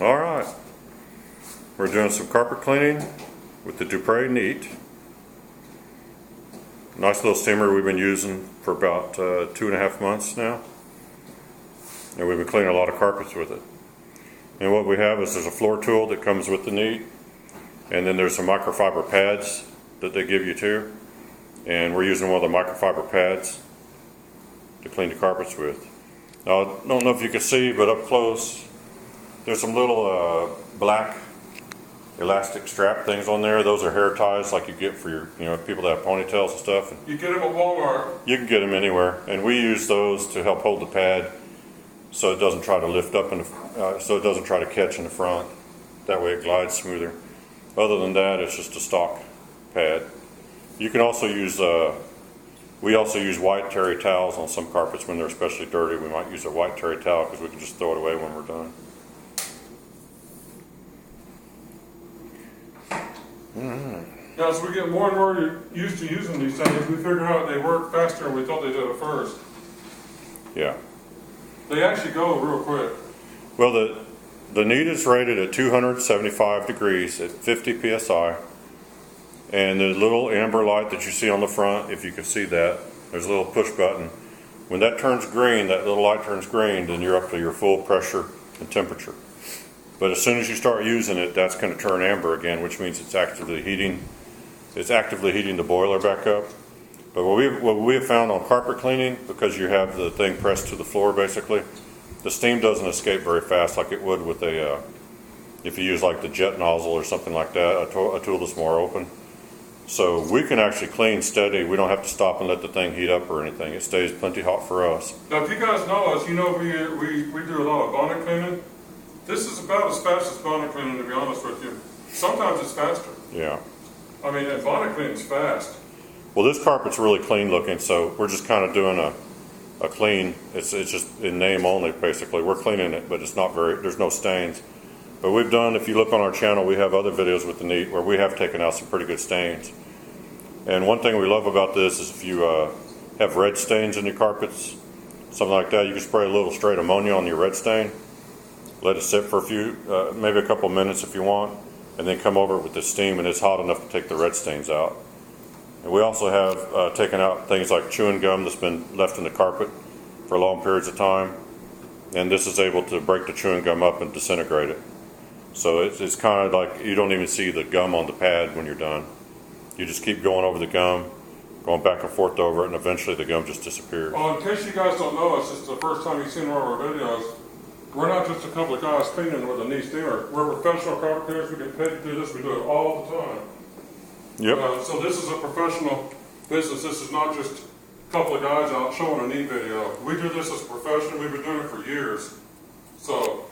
Alright, we're doing some carpet cleaning with the Dupray NEAT. Nice little steamer we've been using for about 2.5 months now. And we've been cleaning a lot of carpets with it. And what we have is there's a floor tool that comes with the NEAT, and then there's some microfiber pads that they give you too. And we're using one of the microfiber pads to clean the carpets with. Now, I don't know if you can see, but up close, there's some little black elastic strap things on there. Those are hair ties like you get for your, people that have ponytails and stuff. You get them at Walmart. You can get them anywhere, and we use those to help hold the pad so it doesn't try to lift up so it doesn't try to catch in the front. That way it glides smoother. Other than that, it's just a stock pad. You can also use we also use white terry towels on some carpets when they're especially dirty. We might use a white terry towel because we can just throw it away when we're done. Yeah, as we get more and more used to using these things, we figure out they work faster than we thought they did at first. Yeah. They actually go real quick. Well, the NEAT is rated at 275 degrees at 50 psi. And the little amber light that you see on the front, if you can see that, there's a little push button. When that turns green, that little light turns green, then you're up to your full pressure and temperature. But as soon as you start using it, that's going to turn amber again, which means it's actively heating the boiler back up. But what we have found on carpet cleaning, because you have the thing pressed to the floor basically, the steam doesn't escape very fast like it would with if you use like the jet nozzle or something like that, a tool that's more open. So we can actually clean steady. We don't have to stop and let the thing heat up or anything. It stays plenty hot for us. Now, if you guys know us, you know we do a lot of bonnet cleaning. This is about as fast as bonnet cleaning, to be honest with you. Sometimes it's faster. Yeah. I mean, and bonnet cleaning's fast. Well, this carpet's really clean looking, so we're just kind of doing a clean. It's just in name only, basically. We're cleaning it, but it's not there's no stains. But we've done, if you look on our channel, we have other videos with the NEAT where we have taken out some pretty good stains. And one thing we love about this is if you have red stains in your carpets, something like that, you can spray a little straight ammonia on your red stain, let it sit for maybe a couple minutes if you want, and then come over with the steam, and it's hot enough to take the red stains out. And we also have taken out things like chewing gum that's been left in the carpet for long periods of time, and this is able to break the chewing gum up and disintegrate it. So it's kind of like you don't even see the gum on the pad when you're done. You just keep going over the gum, going back and forth over it, and eventually the gum just disappears. Well, in case you guys don't know us, it's the first time you've seen one of our videos. We're not just a couple of guys cleaning with a NEAT steamer. We're professional carpet cleaners. We get paid to do this. We do it all the time. Yep. So this is a professional business. This is not just a couple of guys out showing a NEAT video. We do this as a profession. We've been doing it for years. So.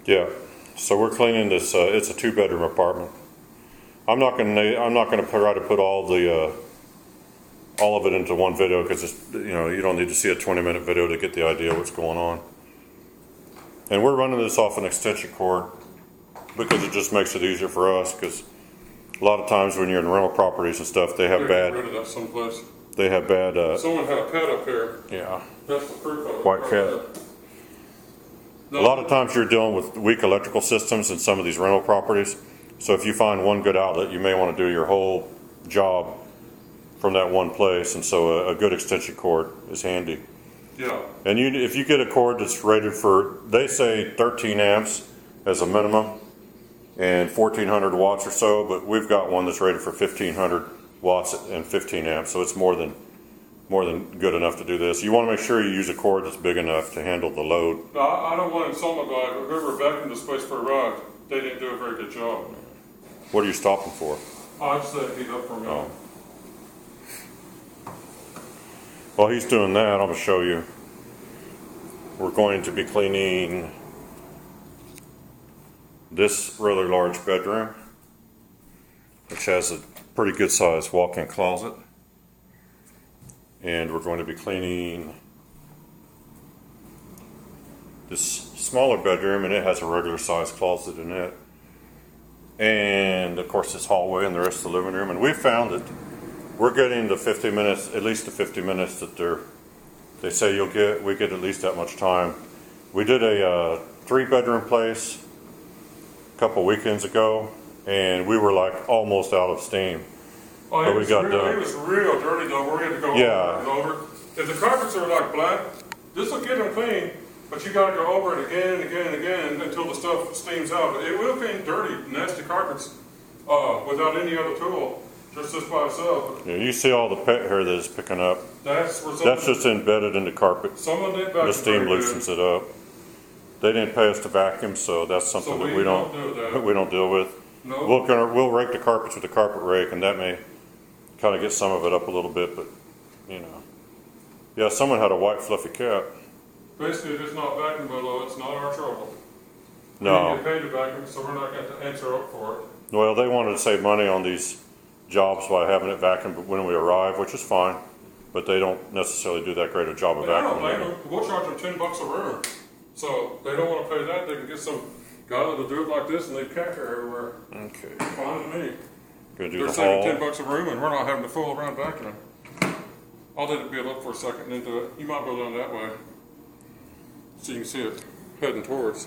Yeah. So we're cleaning this. It's a 2-bedroom apartment. I'm not going to try to put all of it into one video because you don't need to see a 20-minute video to get the idea of what's going on. And we're running this off an extension cord because it just makes it easier for us. Because a lot of times when you're in rental properties and stuff, they have bad. Get rid of that someplace. They have bad. Someone had a pet up here. Yeah. That's the proof of it. White cat. No. A lot of times you're dealing with weak electrical systems in some of these rental properties. So if you find one good outlet, you may want to do your whole job from that one place. And so a good extension cord is handy. Yeah. And if you get a cord that's rated for, they say 13 amps as a minimum and 1400 watts or so, but we've got one that's rated for 1500 watts and 15 amps. So it's more than good enough to do this. You want to make sure you use a cord that's big enough to handle the load. No, I don't want to insult my guy, but whoever vacuumed this place for a ride, they didn't do a very good job. What are you stopping for? I just let it heat up for a minute. Oh. While he's doing that, I'm going to show you. We're going to be cleaning this rather large bedroom, which has a pretty good sized walk-in closet. And we're going to be cleaning this smaller bedroom, and it has a regular sized closet in it. And of course this hallway and the rest of the living room. And we found that we're getting the 50 minutes, at least the 50 minutes that they say we get at least that much time. We did a 3-bedroom place a couple weekends ago, and we were like almost out of steam. Oh, But we got done. It was real dirty though. We had to go Yeah. over and over. If the carpets are like black, this will get them clean, but you got to go over it again and again and again until the stuff steams out. It will clean dirty, nasty carpets without any other tool, just this by itself. Yeah, you see all the pet hair that is picking up. That's Just embedded in the carpet. some of it back. The steam loosens it up. They didn't pay us to vacuum, so that's something So that we don't do that. we don't deal with. No. We'll rake the carpets with a carpet rake, and that may kind of get some of it up a little bit, but you know. Yeah, someone had a white fluffy cat. Basically, if it's not vacuum below, it's not our trouble. No. We get paid to vacuum, so we're not going to answer up for it. Well, they wanted to save money on these jobs by having it vacuumed when we arrive, which is fine, but they don't necessarily do that great a job of But I don't blame vacuuming. them. We'll charge them $10 a room. So they don't want to pay that. They can get some guy that'll do it like this and leave cat hair everywhere. Okay. Fine with me. Gonna do They're the saving hall. $10 a room, and we're not having to fool around vacuuming. I'll let it be up for a second and then do it. You might go down that way, so you can see it heading towards.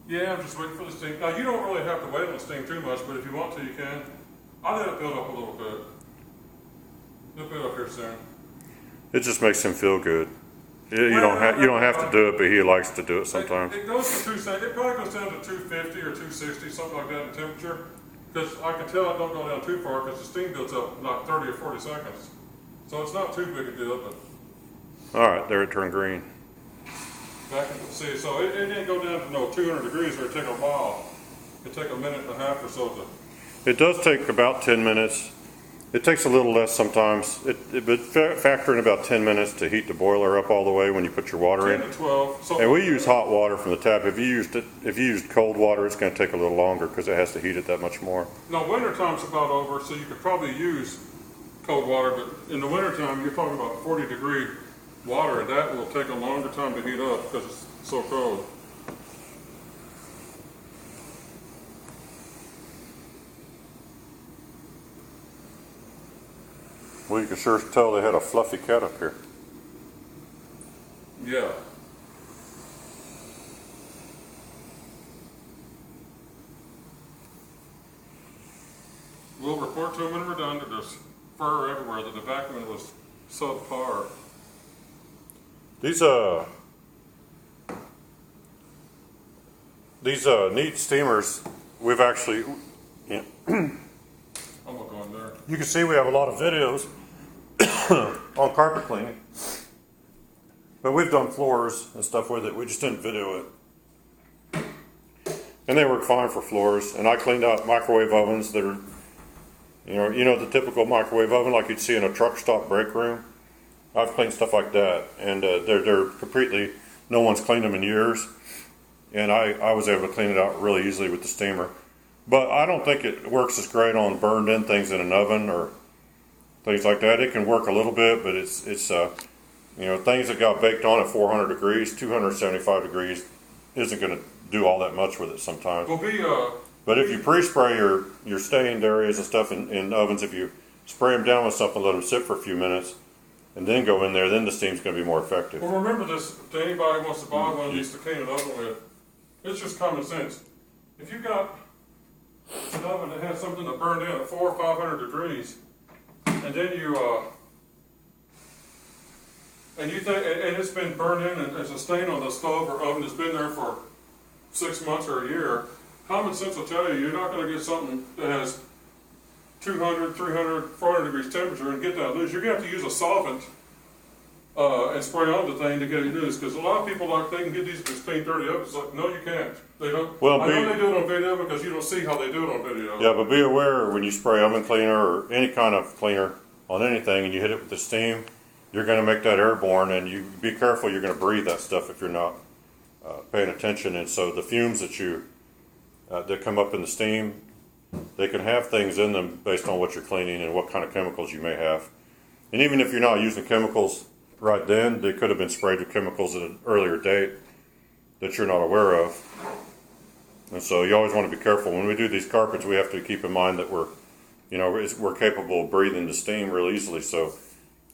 Yeah, I'm just waiting for the steam. Now you don't really have to wait on the steam too much, but if you want to, you can. I'll let it build up a little bit. It'll build up here soon. It just makes him feel good. You don't have to do it, but he likes to do it sometimes. It goes to 270. It probably goes down to 250 or 260, something like that in temperature. Because I can tell it don't go down too far because the steam builds up in like 30 or 40 seconds. So it's not too big a deal, but All right, there it turned green. back in, see, so it didn't go down to no 200 degrees or it'd take a while. It'd take a minute and a half or so to. It does take about 10 minutes. It takes a little less sometimes. But factor in about 10 minutes to heat the boiler up all the way when you put your water 10 in. to 12. And we use hot water from the tap. If you used cold water, it's going to take a little longer because it has to heat it that much more. Now wintertime's about over, so you could probably use cold water, but in the wintertime you're talking about 40-degree water, and that will take a longer time to heat up because it's so cold. Well, you can sure tell they had a fluffy cat up here. Yeah. We'll report to them when we're done that there's fur everywhere, that the vacuuming was subpar. These neat steamers, we've actually, I'm gonna go in there. you can see we have a lot of videos on carpet cleaning. But we've done floors and stuff with it. We just didn't video it. And they work fine for floors. And I cleaned out microwave ovens that are, you know the typical microwave oven like you'd see in a truck stop break room. I've cleaned stuff like that, and they're completely, no one's cleaned them in years. And I was able to clean it out really easily with the steamer. But I don't think it works as great on burned in things in an oven or things like that. It can work a little bit, but it's things that got baked on at 400 degrees, 275 degrees isn't going to do all that much with it sometimes. But if you pre-spray your stained areas and stuff in ovens, if you spray them down with something, let them sit for a few minutes, and then go in there, then the steam's going to be more effective. Well, remember this, to anybody who wants to buy one of these to clean it oven with, it's just common sense. If you got an oven that has something that burned in at 400 or 500 degrees, and then and it's been burned in and there's a stain on the stove or oven that's been there for 6 months or a year, common sense will tell you you're not going to get something that has 200, 300, 400 degrees temperature and get that loose. You're going to have to use a solvent and spray on the thing to get it loose. Because a lot of people they can get these clean dirty up. It's like, no, you can't. They don't. Well, I know they do it on video because you don't see how they do it on video. Yeah, but be aware when you spray oven cleaner or any kind of cleaner on anything and you hit it with the steam, you're going to make that airborne, and you be careful. You're going to breathe that stuff if you're not paying attention. And so the fumes that come up in the steam, they can have things in them based on what you're cleaning and what kind of chemicals you may have. And even if you're not using chemicals right then, they could have been sprayed with chemicals at an earlier date that you're not aware of. And so you always want to be careful. When we do these carpets, we have to keep in mind that we're capable of breathing the steam real easily. So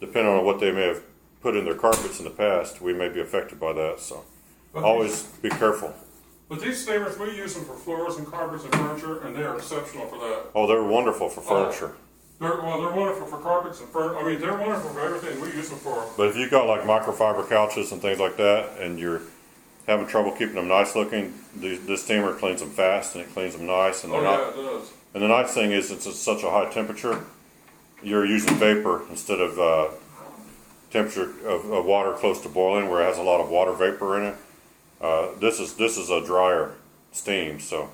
depending on what they may have put in their carpets in the past, we may be affected by that. So But always be careful. But these steamers, we use them for floors and carpets and furniture, and they are exceptional for that. Oh, they're wonderful for furniture. They're wonderful for carpets and furniture. I mean, they're wonderful for everything we use them for. But if you've got like microfiber couches and things like that, and you're having trouble keeping them nice looking, this steamer cleans them fast and it cleans them nice. And Oh, they're yeah, not. it does. And the nice thing is, it's at such a high temperature, you're using vapor instead of temperature of water close to boiling, where it has a lot of water vapor in it. This is a drier steam. So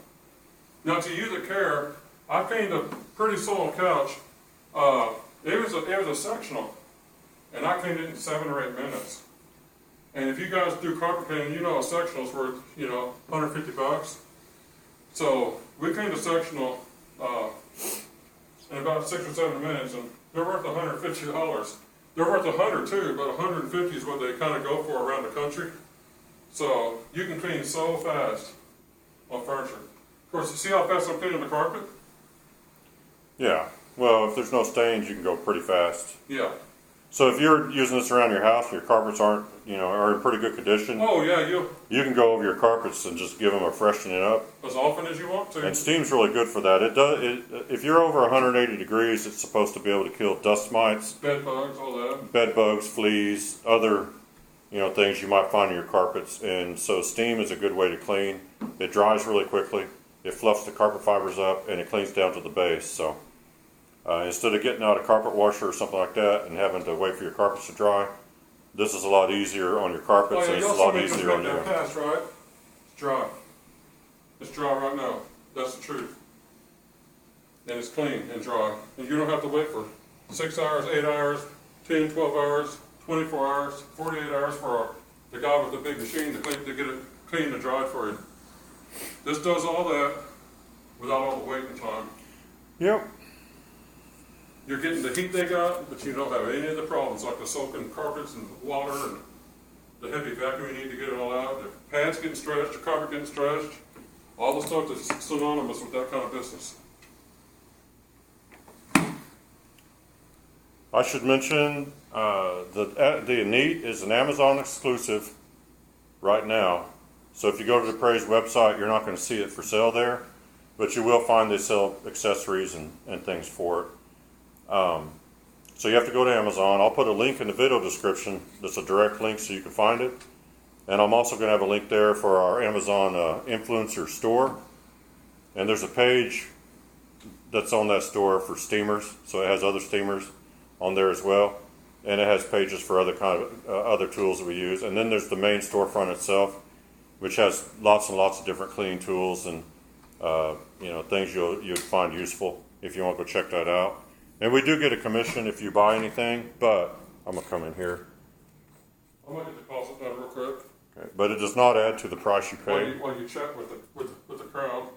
Now, to you that care, I cleaned a pretty soiled couch. It was a sectional, and I cleaned it in 7 or 8 minutes. And if you guys do carpet cleaning, you know a sectional's worth, $150. So we cleaned a sectional in about 6 or 7 minutes, and they're worth $150. They're worth $100 too, but $150 is what they kind of go for around the country. So you can clean so fast on furniture. Of course, you see how fast I'm cleaning the carpet? yeah, well, if there's no stains, you can go pretty fast. Yeah. So if you're using this around your house, your carpets are in pretty good condition. Oh yeah, You can go over your carpets and just give them a freshening up. as often as you want to. And steam's really good for that. If you're over 180 degrees, it's supposed to be able to kill dust mites, Bed bugs, all that. bed bugs, fleas, other things you might find in your carpets. And so steam is a good way to clean. It dries really quickly. It fluffs the carpet fibers up, and it cleans down to the base. So instead of getting out a carpet washer or something like that and having to wait for your carpets to dry, this is a lot easier on your carpets, Oh, yeah, and you it's a also lot need to easier on make your. that pass, right? It's dry. It's dry right now. That's the truth. And it's clean and dry. And you don't have to wait for 6 hours, 8 hours, 10, 12 hours, 24 hours, 48 hours for the guy with the big machine to get it cleaned and dried for you. This does all that without all the waiting time. Yep. You're getting the heat they got, but you don't have any of the problems like the soaking carpets and water and the heavy vacuum you need to get it all out. The pads getting stretched, the carpet getting stretched, all the stuff that's synonymous with that kind of business. I should mention the NEAT is an Amazon exclusive right now. So if you go to the Dupray's website, you're not going to see it for sale there, but you will find they sell accessories and things for it. So you have to go to Amazon. I'll put a link in the video description that's a direct link so you can find it. And I'm also going to have a link there for our Amazon influencer store. And there's a page that's on that store for steamers, so it has other steamers on there as well. And it has pages for other kind of other tools that we use. And then there's the main storefront itself, which has lots and lots of different cleaning tools and things you'd find useful if you want to go check that out. And we do get a commission if you buy anything, but I'm gonna come in here. I'm gonna get the deposit done real quick. Okay. But it does not add to the price you pay. While you chat with the crowd.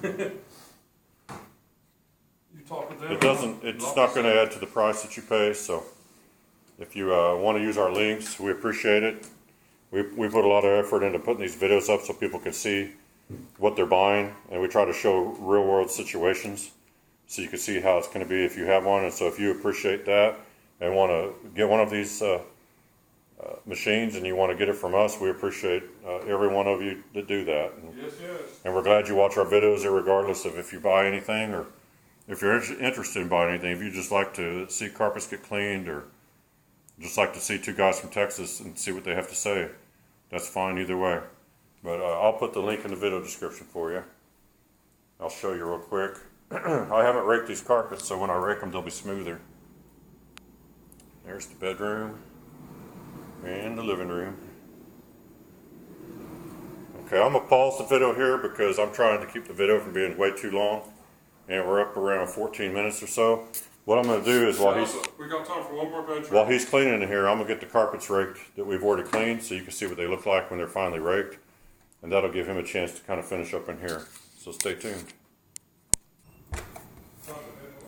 You talk with them. It doesn't. It's not going to add to the price that you pay. So if you want to use our links, we appreciate it. We put a lot of effort into putting these videos up so people can see what they're buying, and we try to show real world situations so you can see how it's going to be if you have one. And so if you appreciate that and want to get one of these machines and you want to get it from us, we appreciate every one of you that do that. Yes, yes. And we're glad you watch our videos regardless of if you buy anything or if you're interested in buying anything. If you just like to see carpets get cleaned or just like to see two guys from Texas and see what they have to say, that's fine either way. But I'll put the link in the video description for you. I'll show you real quick. I haven't raked these carpets, so when I rake them, they'll be smoother. There's the bedroom and the living room. Okay, I'm going to pause the video here because I'm trying to keep the video from being way too long. And we're up around 14 minutes or so. What I'm going to do is We got time for one more bedroom. while he's cleaning in here, I'm going to get the carpets raked that we've already cleaned so you can see what they look like when they're finally raked. And that'll give him a chance to kind of finish up in here. So stay tuned.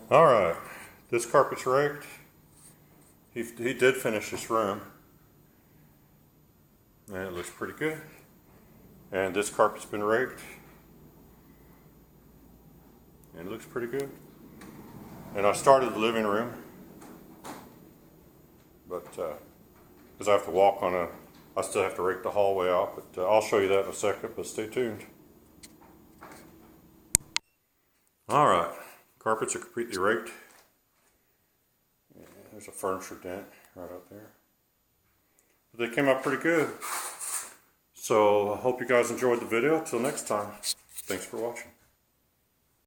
All right, this carpet's raked. He did finish this room. And it looks pretty good. And this carpet's been raked. And it looks pretty good. And I started the living room. but because I have to walk on I still have to rake the hallway out, but I'll show you that in a second, but stay tuned. All right, carpets are completely raked. Yeah, there's a furniture dent right up there. But they came out pretty good. So I hope you guys enjoyed the video. Till next time, thanks for watching.